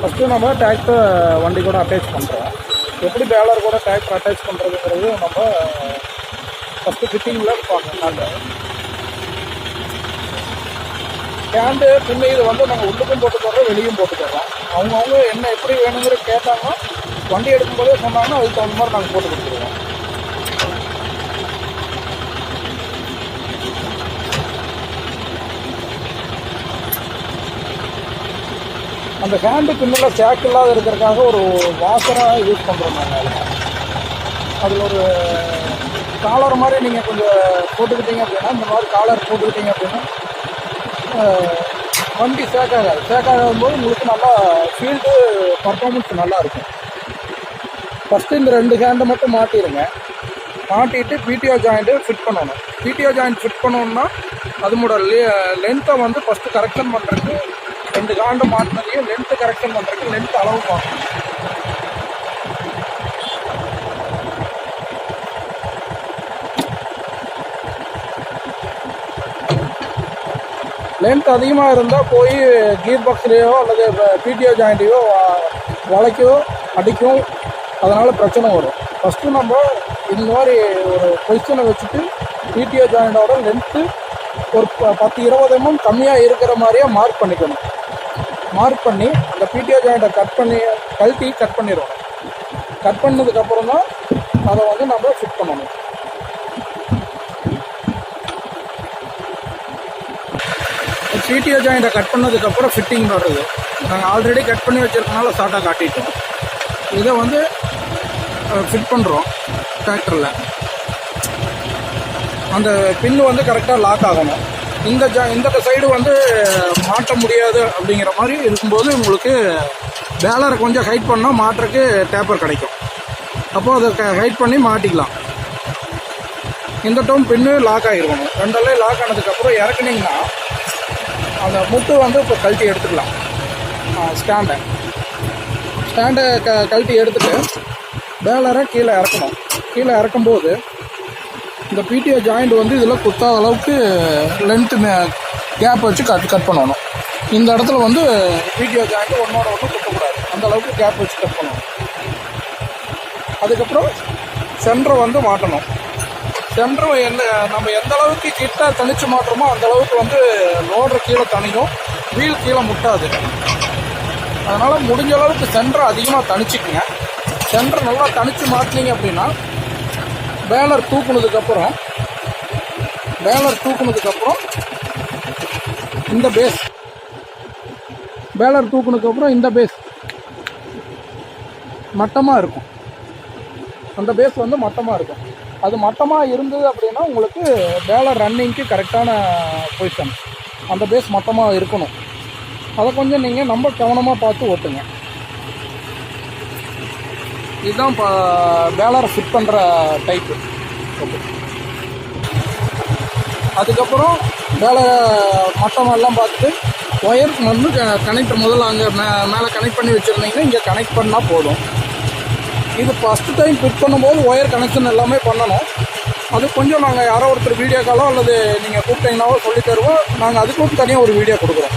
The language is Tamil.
ஃபஸ்ட்டு நம்ம டிராக்டர் வண்டி கூட அட்டாச் பண்ணுறோம். எப்படி பேலர் கூட டிராக்டர் அட்டாச் பண்ணுறதுங்கிறது நம்ம ஃபஸ்ட்டு ஃபிட்டிங்கில் பார்க்கணும். ஸ்டாண்டு பின்ன இது வந்து நாங்கள் உள்ளுக்கும் போட்டு தர்றோம், வெளியும் போட்டு தர்றோம். அவங்கவுங்க என்ன எப்படி வேணுங்கிற கேட்டாங்கன்னா வண்டி எடுக்கும்போதே சொன்னாங்கன்னா அதுக்கு தகுந்த மாதிரி நாங்கள் போட்டு கொடுத்துருவோம். அந்த ஹேண்டு பின்னில் சேக் இல்லாத இருக்கிறதுக்காக ஒரு வாசராக யூஸ் பண்ணுறோம் நாங்கள். அதில் ஒரு காலர் மாதிரி நீங்கள் கொஞ்சம் போட்டுக்கிட்டீங்க அப்படின்னா, இந்த மாதிரி காலர் போட்டுக்கிட்டீங்க அப்படின்னா வண்டி சேக்காகும்போது உங்களுக்கு நல்லா ஃபீல்டு பர்ஃபார்மன்ஸ் நல்லா இருக்கும். ஃபஸ்ட்டு இந்த 2 ஹேண்டை மட்டும் மாட்டிடுங்க. மாட்டிட்டு பிடிஓ ஜாயிண்ட்டு ஃபிட் பண்ணணும். பிடிஓ ஜாயிண்ட் ஃபிட் பண்ணணுன்னா அதனோட லென்த்தை வந்து ஃபஸ்ட்டு கரெக்ஷன் பண்ணுறதுக்கு 2 ஹேண்டு மாட்டினதையும் லென்த்து கரெக்ஷன் பண்ணுறதுக்கு லென்த் அளவு பார்க்கணும். லென்த் அதிகமாக இருந்தால் போய் கீர் பாக்ஸ்லேயோ அல்லது பிடிஓ ஜாயிண்ட்டையோ வளைக்கோ அடிக்கும், அதனால் பிரச்சனை வரும். ஃபஸ்ட்டு நம்ம இந்த மாதிரி ஒரு பொசிஷனை வச்சுட்டு பிடிஓ ஜாயிண்டோட லென்த்து ஒரு 10-20 mm கம்மியாக இருக்கிற மாதிரியே மார்க் பண்ணிக்கணும். மார்க் பண்ணி அந்த பிடிஓ ஜாயிண்ட்டை கழட்டி கட் பண்ணிடணும். கட் பண்ணதுக்கப்புறம் தான் அதை வந்து நம்ம ஃபிட் பண்ணணும். பிடிஓ ஜாயிண்ட்டை கட் பண்ணதுக்கப்புறம் ஃபிட்டிங் வர்றது. நாங்கள் ஆல்ரெடி கட் பண்ணி வச்சுருக்கனால ஷார்ட்டாக காட்டிட்டோம். இதை வந்து ஃபிட் பண்ணுறோம் டிராக்டரில். அந்த பின்னு வந்து கரெக்டாக லாக் ஆகணும். இந்த சைடு வந்து மாட்ட முடியாது அப்படிங்கிற மாதிரி இருக்கும்போது உங்களுக்கு பேலரை கொஞ்சம் ஹைட் பண்ணால் மாட்டுறதுக்கு டேப்பர் கிடைக்கும். அப்போது அதை ஹைட் பண்ணி மாட்டிக்கலாம். இந்த டோம் பின்னு லாக் ஆகிருக்கணும். 2 லாக் ஆனதுக்கப்புறம் இறக்குனீங்கன்னா அந்த முட்டு வந்து இப்போ கழட்டி எடுத்துக்கலாம். ஸ்டாண்டை கழட்டி எடுத்துகிட்டு பேலரை கீழே இறக்கணும். கீழே இறக்கும்போது இந்த பிடிஓ ஜாயிண்ட் வந்து இதில் குத்தாத அளவுக்கு லென்த்து கேப் வச்சு கட் பண்ணணும். இந்த இடத்துல வந்து பிடிஓ ஜாயிண்ட் ஒன்றோட ஒன்று குத்தக்கூடாது, அந்த அளவுக்கு கேப் வச்சு கட் பண்ணணும். அதுக்கப்புறம் சென்டரை வந்து மாட்டணும். சென்டர் நம்ம எந்த அளவுக்கு கிட்ட தனிச்சு மாட்டுறோமோ அந்த அளவுக்கு வந்து லோடர் கீழே தனியும், வீல் கீழே முட்டாது. அதனால் முடிஞ்ச அளவுக்கு சென்டரை அதிகமாக தனிச்சுக்குங்க. சென்டர் நல்லா தனிச்சு மாட்டினீங்க அப்படின்னா பேலர் தூக்குனதுக்கப்புறம் இந்த பேஸ் மட்டமாக இருக்கும். அந்த பேஸ் வந்து மட்டமாக இருக்கும். அது மட்டமாக இருந்தது அப்படின்னா உங்களுக்கு பேலர் ரன்னிங்க்கு கரெக்டான பொசிஷன். அந்த பேஸ் மட்டமாக இருக்கணும். அதை கொஞ்சம் நீங்கள் ரொம்ப கவனமாக பார்த்து ஓட்டுங்க. இதுதான் இப்போ பேலரை ஃபிட் பண்ணுற டைப்பு. ஓகே, அதுக்கப்புறம் பேலரை மட்டமெல்லாம் பார்த்துட்டு ஒயர் வந்து கனெக்ட் முதல்ல அங்கே மேலே கனெக்ட் பண்ணி வச்சுருந்தீங்கன்னா இங்கே கனெக்ட் பண்ணால் போதும். இது ஃபஸ்ட்டு டைம் ஃபிட் பண்ணும்போது ஒயர் கனெக்ஷன் எல்லாமே பண்ணணும். அது கொஞ்சம் நாங்கள் யாரோ ஒருத்தர் வீடியோ காலோ அல்லது நீங்கள் கூப்பிட்டீங்கன்னாவோ சொல்லி தருவோம். நாங்கள் அதுக்கும் தனியாக ஒரு வீடியோ கொடுக்குறோம்.